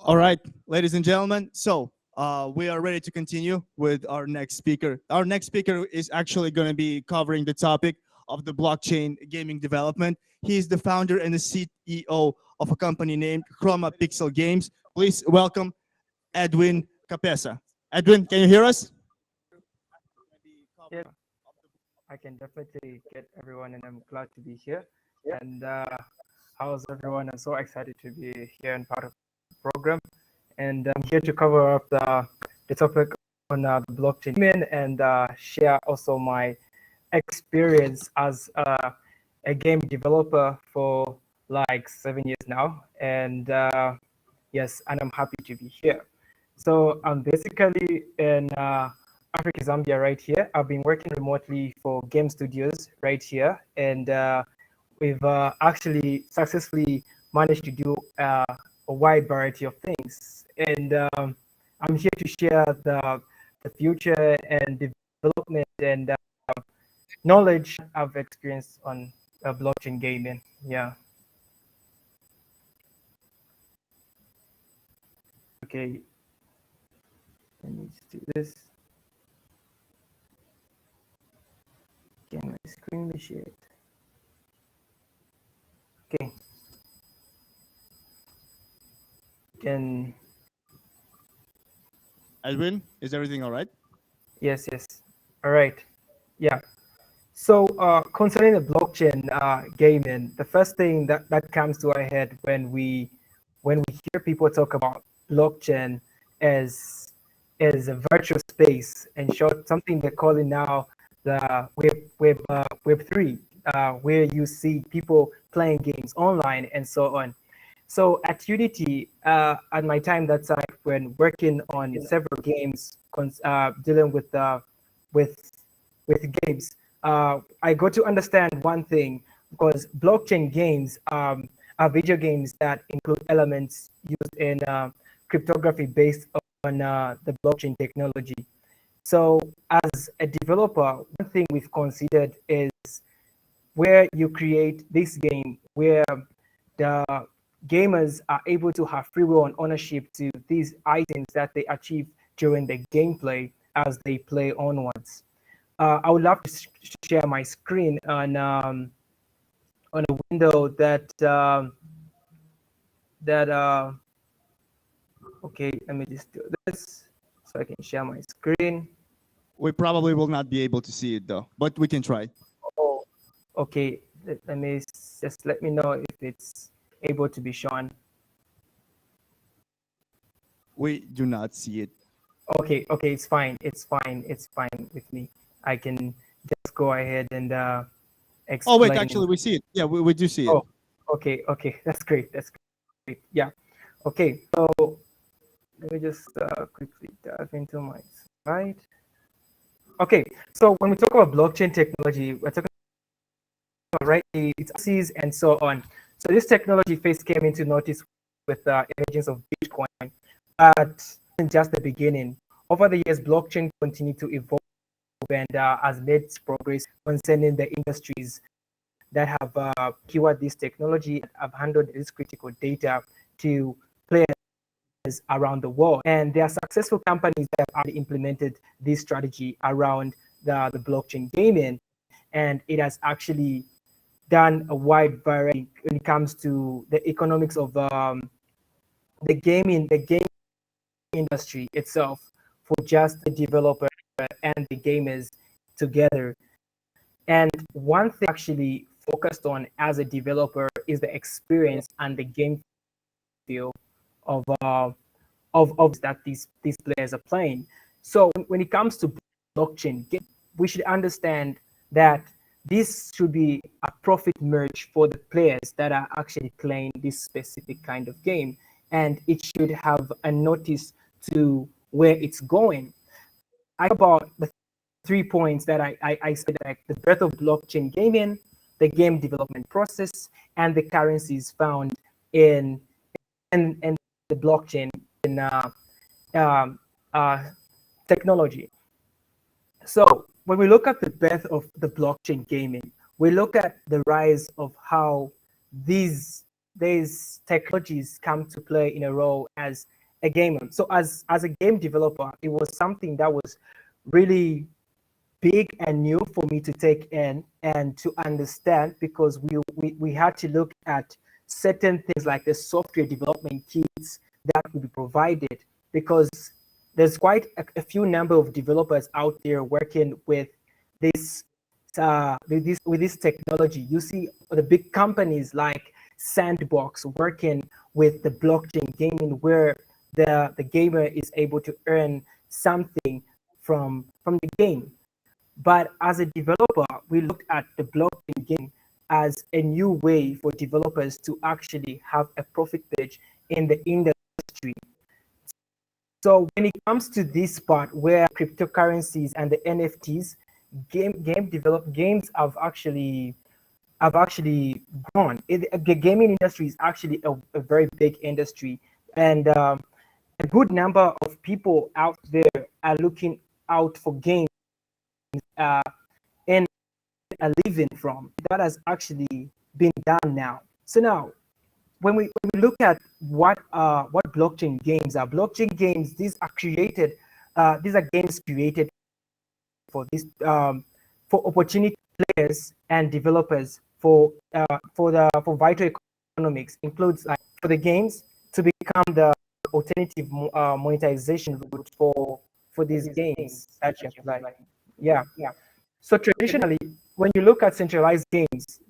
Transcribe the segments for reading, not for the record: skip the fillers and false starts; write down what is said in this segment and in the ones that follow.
All right, ladies and gentlemen. So we are ready to continue with our next speaker. Our next speaker is actually going to be covering the topic of the blockchain gaming development. He is the founder and the CEO of a company named ChromaPixelGames. Please welcome Edwin Capesa. Edwin, can you hear us? Yeah, I can definitely get everyone, and I'm glad to be here. And how's everyone? I'm so excited to be here and part of the program. And I'm here to cover up the topic on the blockchain and share also my experience as a game developer for like 7 years now. And yes, and I'm happy to be here. So I'm basically in Africa, Zambia, right here. I've been working remotely for game studios right here, and we've actually successfully managed to do a wide variety of things. And I'm here to share the future and development and knowledge I've experienced on blockchain gaming. Yeah. Okay. Let me just do this. Can my screen be shared? Okay. Can Edwin, is everything all right? yes, yes. All right. Yeah. So concerning the blockchain gaming, the first thing that comes to our head when we hear people talk about blockchain is a virtual space, in short, something they're calling now the Web 3, where you see people playing games online and so on. So at Unity, at my time that time when working on several games, dealing with with games, I got to understand one thing, because blockchain games are video games that include elements used in cryptography based on the blockchain technology. So, as a developer, one thing we've considered is where you create this game where the gamers are able to have free will and ownership to these items that they achieve during the gameplay as they play onwards. I would love to share my screen on a window that okay, let me just do this so I can share my screen. We probably will not be able to see it though, but we can try. Oh, okay. Let me just let me know if it's able to be shown. We do not see it. Okay, okay, it's fine. It's fine. It's fine with me. I can just go ahead and Oh wait, explain. actually we see it. Yeah, we do see it. Oh, okay, okay. That's great. That's great. Yeah. Okay, so let me just quickly dive into my slide. Okay, so when we talk about blockchain technology, we're talking about right its axes and so on. So this technology first came into notice with the emergence of Bitcoin, but in just the beginning. Over the years, blockchain continued to evolve and has made progress concerning the industries that have cured this technology, have handled this critical data to players around the world. And there are successful companies that have already implemented this strategy around the blockchain gaming. And it has actually done a wide variety when it comes to the economics of the game industry itself for just the developer and the gamers together. And one thing actually focused on as a developer is the experience and the game feel of that these players are playing. So when it comes to blockchain, we should understand that this should be a profit merge for the players that are actually playing this specific kind of game, and it should have a notice to where it's going. I about the 3 points that I said, like the birth of blockchain gaming, the game development process, and the currencies found in in the blockchain in um, uh, technology. So when we look at the birth of the blockchain gaming, we look at the rise of how these these technologies come to play in a role as a gamer. So as a game developer, it was something that was really big and new for me to take in and to understand, because we had to look at certain things like the software development kits that would be provided, because there's quite a few number of developers out there working with this with this technology. You see the big companies like Sandbox working with the blockchain gaming, where the gamer is able to earn something from the game. But as a developer, we looked at the blockchain game as a new way for developers to actually have a profit page in the industry. So when it comes to this part where cryptocurrencies and the NFTs, games have actually grown. The gaming industry is actually a very big industry, and a good number of people out there are looking out for games uh, and are living from. That has actually been done now. So now, when we look at what blockchain games, these are created. These are games created for this for opportunity players and developers for vital economics, includes like for the games to become the alternative monetization route for these games that you apply. Yeah. So traditionally, when you look at centralized games,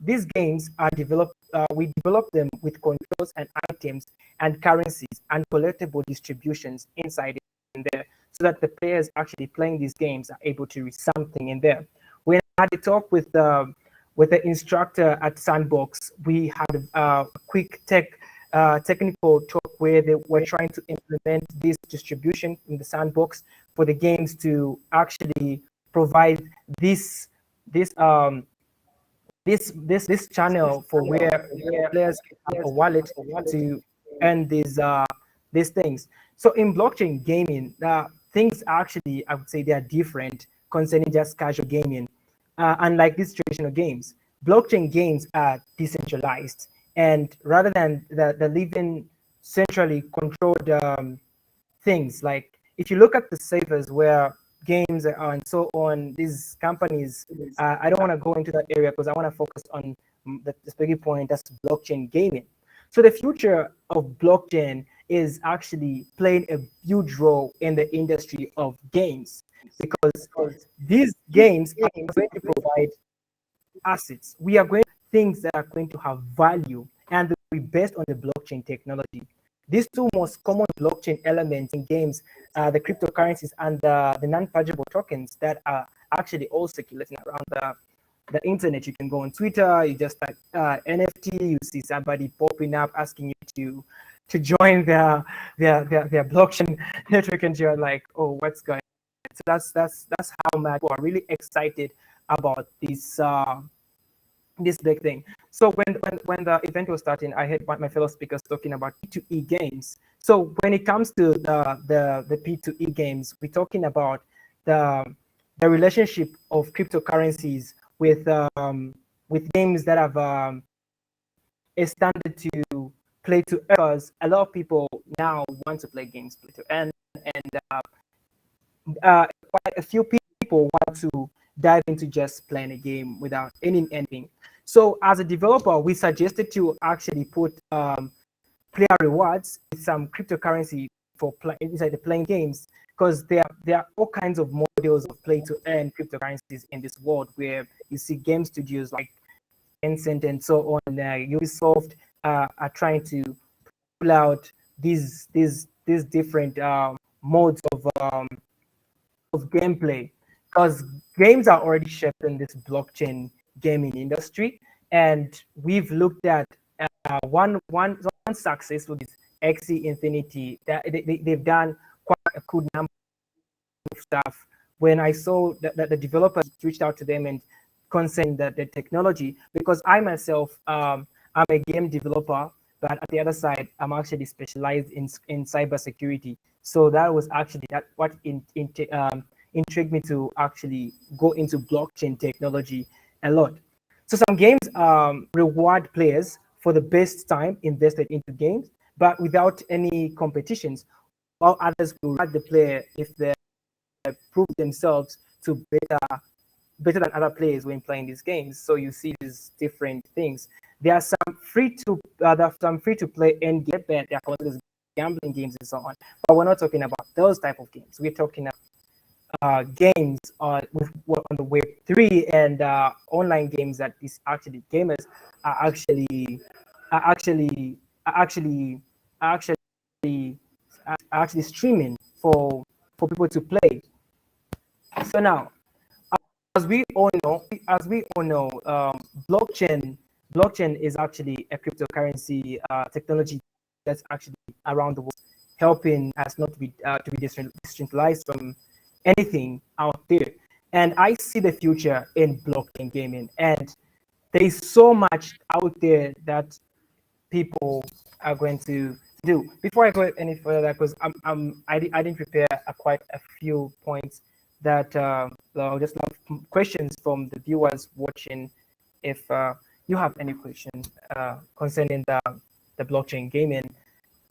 these games are developed. We develop them with controls and items and currencies and collectible distributions inside in there, so that the players actually playing these games are able to read something in there. When I had a talk with the instructor at Sandbox, we had a quick technical talk where they were trying to implement this distribution in the Sandbox for the games to actually provide this this this channel for where players can have a wallet to earn these things. So in blockchain gaming, things actually, I would say, they are different concerning just casual gaming. Unlike these traditional games, blockchain games are decentralized, and rather than the living centrally controlled things, like if you look at the servers where games are and so on, these companies, I don't want to go into that area because I want to focus on the specific point, that's blockchain gaming. So the future of blockchain is actually playing a huge role in the industry of games, because these games are going to provide assets. We are going to things that are going to have value and will be based on the blockchain technology. These two most common blockchain elements in games, the cryptocurrencies and the non-fungible tokens that are actually all circulating around the internet. You can go on Twitter, you just type NFT, you see somebody popping up asking you to join their blockchain network, and you're like, oh, what's going on? So that's how much people are really excited about this big thing. So when the event was starting, I heard my fellow speakers talking about P2E games. So when it comes to the P2E games, we're talking about the relationship of cryptocurrencies with games that have a standard to play to earn, because a lot of people now want to play games play to earn, and quite a few people want to dive into just playing a game without any anything. So as a developer, we suggested to actually put player rewards with some cryptocurrency for inside the playing games, because there are all kinds of models of play to earn cryptocurrencies in this world, where you see game studios like Tencent and so on, Ubisoft are trying to pull out these different modes of gameplay, because games are already shaped in this blockchain gaming industry, and we've looked at one success with this Xe Infinity. That they've done quite a good number of stuff. When I saw that the developers reached out to them and concerned the technology, because I myself I'm a game developer, but at the other side I'm actually specialized in cybersecurity. So that was actually what intrigued me to actually go into blockchain technology a lot. So some games reward players for the best time invested into games, but without any competitions. While others will reward the player if they prove themselves to better than other players when playing these games. So you see these different things. There are some free to play end game bet. They are considered gambling games and so on. But we're not talking about those type of games. We're talking about games on the web 3 and online games that is actually gamers are actually are actually are actually are actually are actually streaming for people to play. So now, as we all know, blockchain is actually a cryptocurrency technology that's actually around the world, helping us not to be decentralized from anything out there. And I see the future in blockchain gaming, and there is so much out there that people are going to do. Before I go any further, because I didn't prepare quite a few points that I'll just love questions from the viewers watching. If you have any questions concerning the blockchain gaming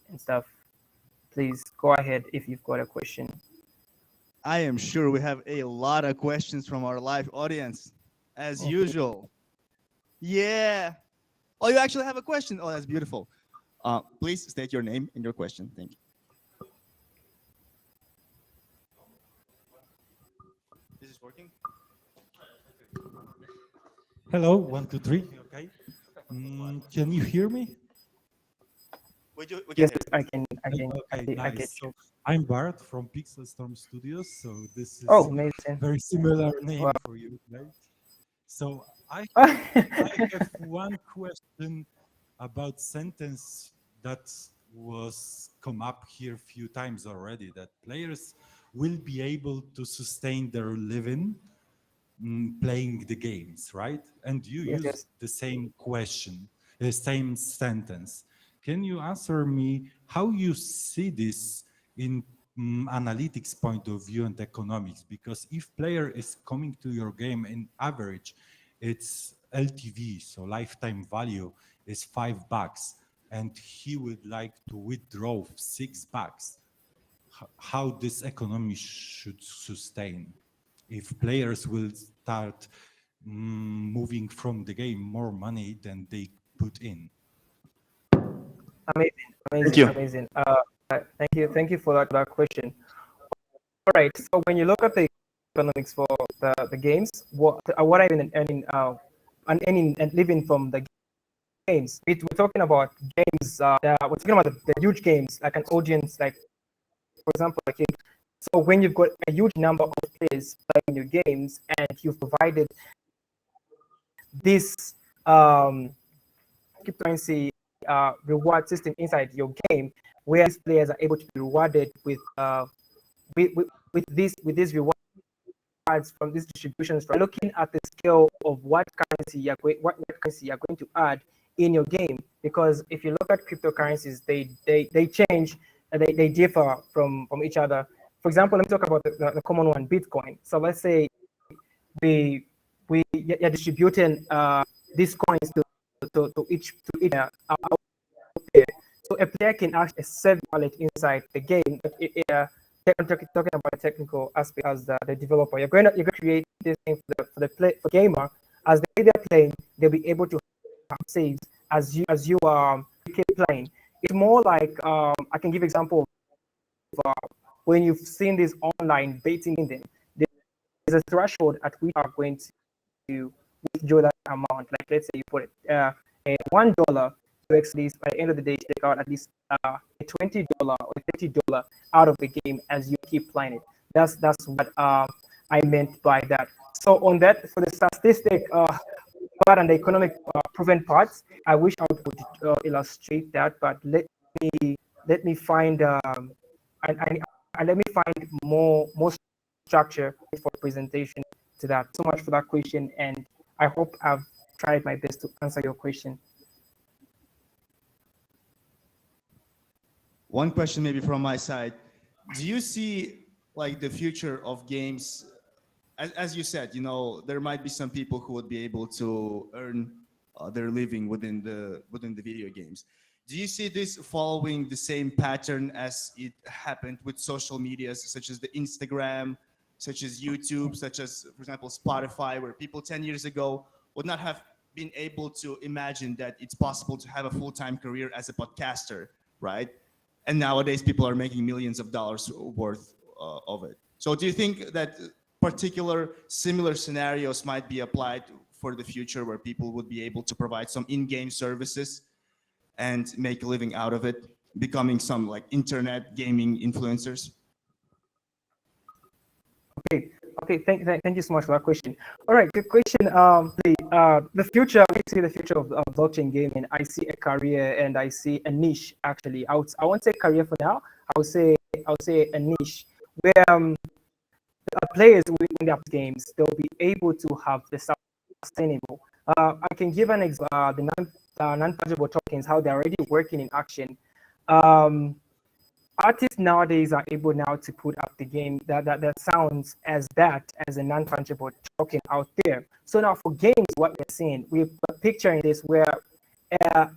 and stuff, please go ahead if you've got a question. I am sure we have a lot of questions from our live audience, as Okay. usual. Yeah. Oh, you actually have a question. Oh, that's beautiful. Please state your name and your question. Thank you. This is working. Hello, 1, 2, 3. Okay. Can you hear me? We can Yes, hear you. Okay, I get nice. you. So I'm Bart from Pixel Storm Studios. So this is Oh, amazing. very similar name Wow. for you, right? So I Okay. have one question about sentence that was come up here a few times already, that players will be able to sustain their living playing the games, right? And you Yes, use yes. the same question, the same sentence. Can you answer me how you see this in analytics point of view and economics? Because if player is coming to your game in average, it's LTV, so lifetime value is $5, and he would like to withdraw $6. How this economy should sustain if players will start moving from the game more money than they put in. Amazing, Thank amazing, you. amazing. Thank you for that question. All right. So when you look at the economics for the games, what I've been earning and living from the games, we're talking about games. We're talking about the huge games, like an audience, like for example, like so when you've got a huge number of players playing your games and you've provided this cryptocurrency reward system inside your game, where these players are able to be rewarded with these rewards from these distributions. From looking at the scale of what currency what currency you're going to add in your game, because if you look at cryptocurrencies, they change, they differ from each other. For example, let me talk about the common one, Bitcoin. So let's say you're distributing these coins to each out there. So a player can actually save wallet inside the game. Talking about the technical aspect as the developer, you're going to create this thing for gamer. As they're playing, they'll be able to have saves as you keep playing. It's more like I can give example of when you've seen this online betting in them. There's a threshold at which you are going to withdraw that amount. Like let's say you put it $1 to actually by the end of the day take out at least a $20 or $30 out of the game as you keep playing it. That's what I meant by that. So on that, for the statistic part and the economic proven parts, I wish I would illustrate that, but let me find and let me find more structure for presentation to that. So much for that question, and I hope I've tried my best to answer your question. One question maybe from my side. Do you see like the future of games as you said, you know, there might be some people who would be able to earn their living within the video games. Do you see this following the same pattern as it happened with social medias, such as the Instagram, such as YouTube, such as, for example, Spotify, where people 10 years ago would not have been able to imagine that it's possible to have a full-time career as a podcaster, right? And nowadays, people are making millions of dollars worth of it. So do you think that particular similar scenarios might be applied for the future, where people would be able to provide some in-game services and make a living out of it, becoming some like internet gaming influencers? Okay, thank you so much for that question. All right, good question. The future, we see the future of blockchain gaming. I see a career and I see a niche. Actually, I won't say career for now. I would say a niche where players when they have games, they'll be able to have the sustainable. I can give an example. The non-fungible tokens, how they're already working in action. Artists nowadays are able now to put up the game that sounds as a non-fungible token out there. So now for games, what we're seeing, we're picturing this where a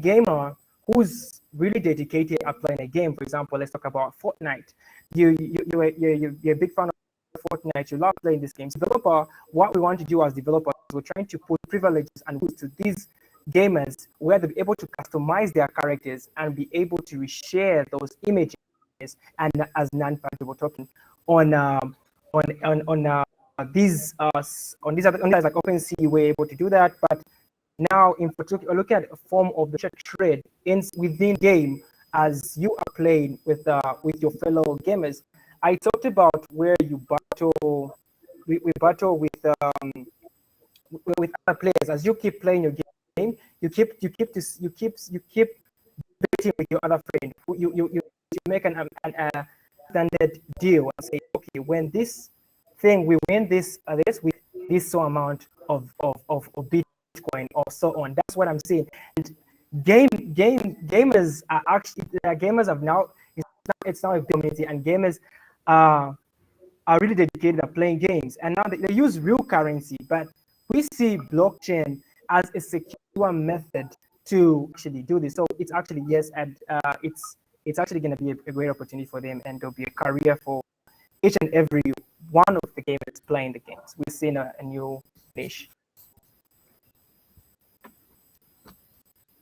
gamer who's really dedicated at playing a game, for example, let's talk about Fortnite. You're a big fan of Fortnite, you love playing these games. Developer, what we want to do as developers, we're trying to put privileges and rules to these gamers where they'll be able to customize their characters and be able to reshare those images and as non-fungible token on these other like OpenSea. We're able to do that, but now in particular look at a form of the trade within game as you are playing with your fellow gamers. I talked about where you battle we battle with other players as you keep playing your game. You keep betting with your other friend. You make an standard deal and say, okay, when this thing we win this with this so amount of Bitcoin or so on. That's what I'm saying. And gamers are actually gamers have now it's now a community, and gamers are really dedicated at playing games, and now they use real currency, but we see blockchain as a secure method to actually do this. So it's actually yes, and it's actually going to be a great opportunity for them, and there'll be a career for each and every one of the gamers playing the games. We've seen a new niche.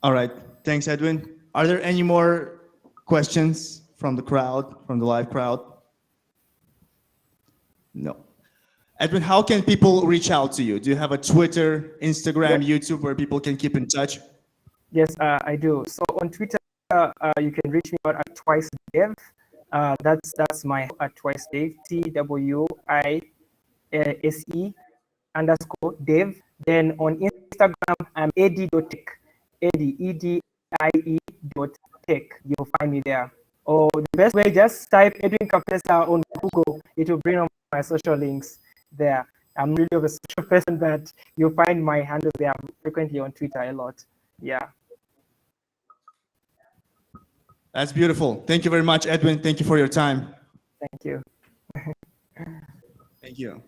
All right, thanks, Edwin. Are there any more questions from the crowd, from the live crowd? No. Edwin, how can people reach out to you? Do you have a Twitter, Instagram, YouTube where people can keep in touch? Yes, I do. So on Twitter, you can reach me out at TwiceDev. That's my at TwiceDev, TWICE_dev. Then on Instagram, I'm Eddie.tech, Eddie.tech. You'll find me there. Or the best way, just type Edwin Capesa on Google. It will bring up my social links there. I'm really of a social person, but you'll find my handle there. I'm frequently on Twitter a lot. Yeah. That's beautiful. Thank you very much, Edwin. Thank you for your time. Thank you. Thank you.